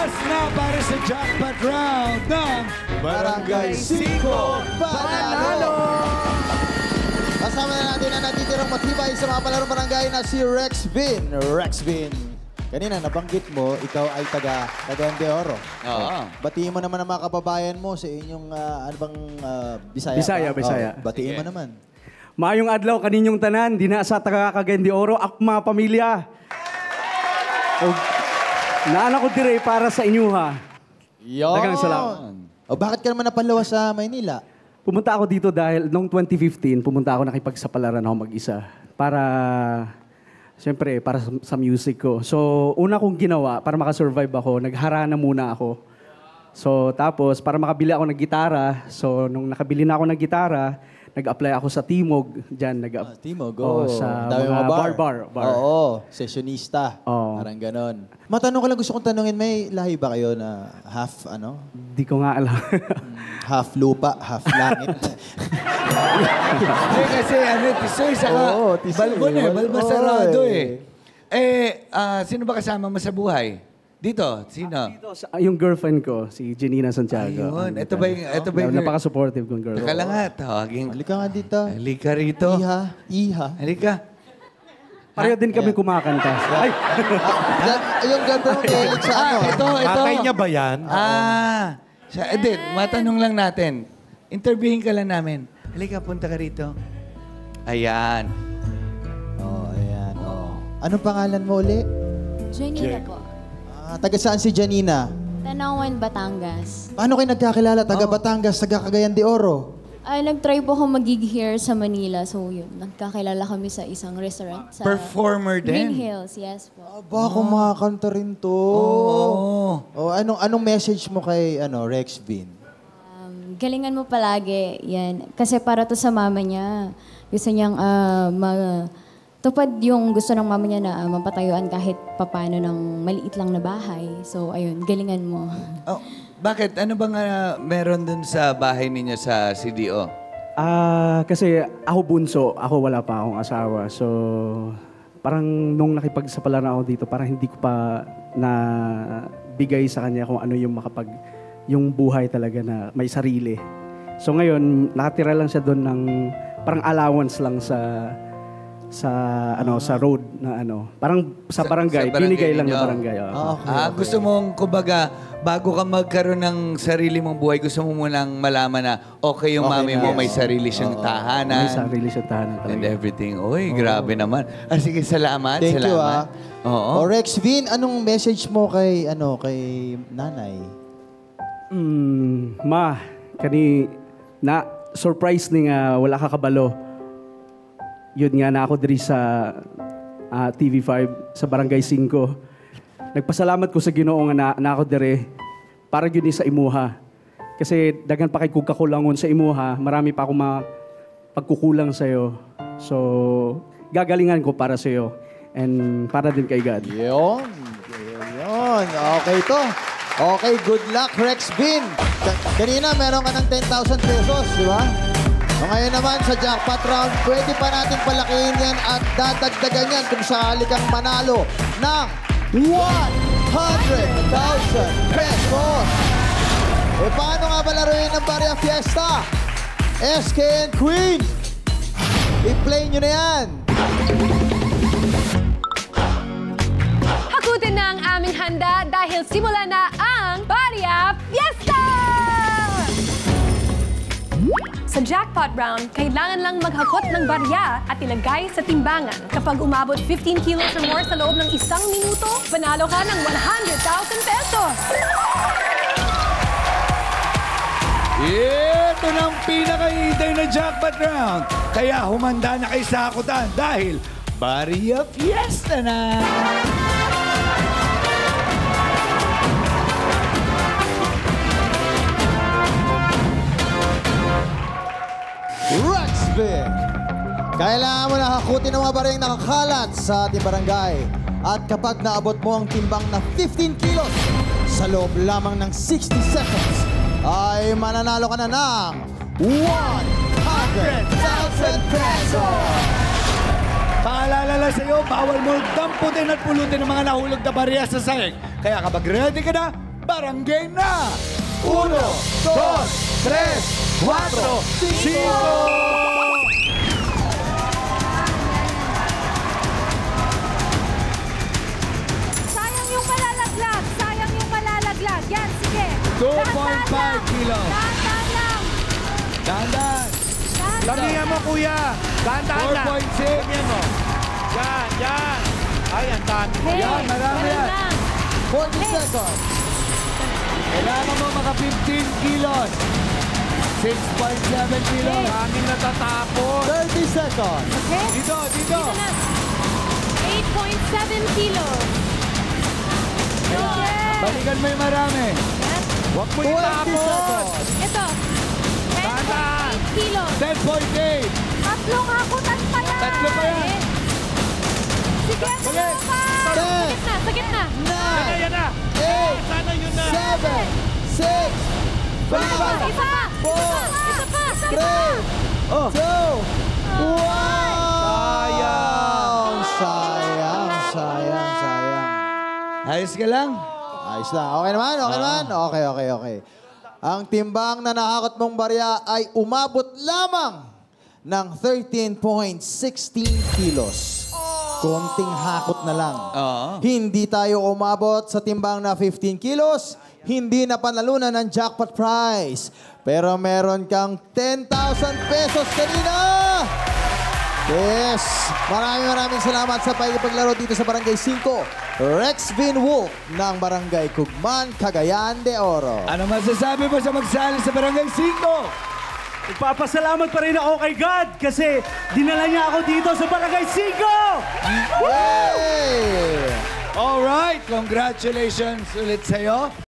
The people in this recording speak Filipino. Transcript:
Last na para sa jackpot round ng Barangay 5 Panalo! Kasama na natin ang natitirang matibay sa mga palarong barangay na si Rex Vin. Rex Vin, kanina nabanggit mo, ikaw ay taga Cagayan de Oro. Oo. Batiin mo naman ang mga kababayan mo sa inyong, ano bang, Bisaya? Bisaya, Bisaya. Batiin mo naman. Maayong adlaw kaninyong tanan, dina sa taga Cagayan de Oro, akma pamilya. O, naana ko dire para sa inyo ha. Daghang salamat. O bakit ka naman napalawas sa Maynila? Pumunta ako dito dahil noong 2015, pumunta ako nakipagsapalaran ako mag-isa. Para, siyempre, para sa music ko. So, una kong ginawa, para makasurvive ako, nagharana muna ako. So, tapos, para makabili ako ng gitara, so, nung nakabili na ako ng gitara, nag-apply ako sa Timog. Diyan, Timog, sa dami mga mga bar. Oo, sessionista. Oo. Parang ganon. Matanong ko lang, gusto kong tanungin, may lahi ba kayo na half, Di ko nga alam. half lupa, half langit? Kasi tisoy saka Oo, tisoy. balbon balbasarado Oo, Sino ba kasama mo sa buhay? Dito, sino? Yung girlfriend ko, si Janina Santiago. Ayun, ito ba yung... Napaka-supportive kong girlfriend. Teka lang nga, tawagin. Halika nga dito. Halika rito. Iha. Halika. Pareho din kami kumakanta. Ay! Yung girlfriend mo mahilig sa ano? Ito. Tatay niya ba yan? Edith, matanong lang natin. Interviewin ka lang namin. Halika, punta ka rito. Ayan. Ayan. Anong pangalan mo uli? Janina po. Taga saan si Janina? Tanawan, Batangas. Paano kayo nagkakilala? Taga Batangas, taga Cagayan de Oro. Ay, nag-try po ako mag-gig here sa Manila. So, yun. Nagkakilala kami sa isang restaurant. Sa Performer Green din. Hills, yes po. Aba, kumakanta rin to. Anong message mo kay Rex Vin? Galingan mo palagi. Yan. Kasi para to sa mama niya. Gusto niyang tupad yung gusto ng mama niya na mapatayuan kahit papano ng maliit lang na bahay. So, ayun, galingan mo. Bakit? Ano bang meron dun sa bahay ninyo sa CDO? Kasi ako bunso, ako wala pa akong asawa. So, parang nung nakipagsapalaran ako dito, parang hindi ko pa na bigay sa kanya kung ano yung yung buhay talaga na may sarili. So ngayon, nakatira lang siya doon ng parang allowance lang sa road na parang sa barangay, binigay lang ng barangay. Gusto mong, kumbaga, bago ka magkaroon ng sarili mong buhay, gusto mo munang malaman na okay yung mami mo, may sarili siyang tahanan. May sarili siyang tahanan talaga. And everything. Uy, grabe naman. Sige, salamat. Thank you, Oo. Rex Vin, anong message mo kay nanay? Ma, surprise ni nga wala ka kabalo. Yun nga na ako diri sa TV5 sa Barangay 5. Nagpasalamat ko sa Ginoo nga na ako diri para gyud ni sa imuha. Kasi daghan pa kay kung kakulangon sa imuha, marami pa akong pagkukulang sa iyo. So, gagalingan ko para sa iyo and para din kay God. Yun. Okay to. Okay, good luck, Rex Vin. Kanina, meron ka ng 10,000 pesos, di ba? So ngayon naman sa jackpot round, pwede pa natin palakihin yan at dadagdagan yan kung sakali kang manalo ng 100,000 pesos. Paano nga ba laruin ng Barya Fiesta? SK and Queen, i-play nyo na yan. Hakutin na ang aming handa dahil simula na ang Barya Fiesta! Sa jackpot round, kailangan lang maghakot ng barya at ilagay sa timbangan. Kapag umabot 15 kilos or more sa loob ng 1 minuto, panalo ka ng 100,000 pesos! Ito na ang pinaka-iday na jackpot round. Kaya humanda na kayo sa hakutan dahil Barya Fiesta na! Rex Vin, kailangan mo na hakutin ang mga baryang nakakalat sa ating barangay. At kapag naabot mo ang timbang na 15 kilos sa loob lamang ng 60 seconds, ay mananalo ka na ng 100,000 pesos! Paalala lang sa'yo, bawal mo damputin at pulutin ang mga nahulog na barya sa sahig. Kaya kapag ready ka na, Barangay na! 1, 2, 3, 4, 5! Sayang yung malalaglag. Sayang yung malalaglag. Yan, sige. 2.5 kilos. Dahan-dahan lang. Dahan-dahan. Dahan-dahan. Lamihan mo, kuya. Dahan-dahan na. 4.6. Lamihan mo. Yan, yan. Ay, ang dami. Hey, Yan, marami ganun yan. lang. 40 seconds. Kailangan mo maka 15 kilos. 6.7 kilos. Daming natatapos. 30 seconds. Okay? Dito. Dito na. 8.7 kilos. Okay. Balikan mo yung marami. Yan. Huwag mo 20 itapos. seconds. Ito. Dahan-dahan. 10.8 kilos. 10.8. Tatlong hakutan pa yan. Tatlo pa yan. Sige, Sige. pa. Sa gitna, sa gitna. Yan na. 8, Sana yun na. 7, 6, Isa pa. Isa pa. Isa pa. 3, Oh. 2, 1! Sayang. Sayang. Ayos ka lang? Ayos lang. Okay naman? Okay. Ang timbang na nakakot mong barya ay umabot lamang ng 13.16 kilos. Konting hakot na lang. Oo. Hindi tayo umabot sa timbang na 15 kilos. Hindi na panalunan ng jackpot prize. Pero meron kang 10,000 pesos kanina! Yes! Maraming salamat sa paglaro dito sa Barangay 5. Rex Vin Wolf ng Barangay Cugman, Cagayan de Oro. Ano masasabi mo sa magsali sa Barangay 5? Ipapasalamat pa rin ako kay God kasi dinala niya ako dito sa Barangay 5! Yay! Alright, congratulations ulit sa'yo.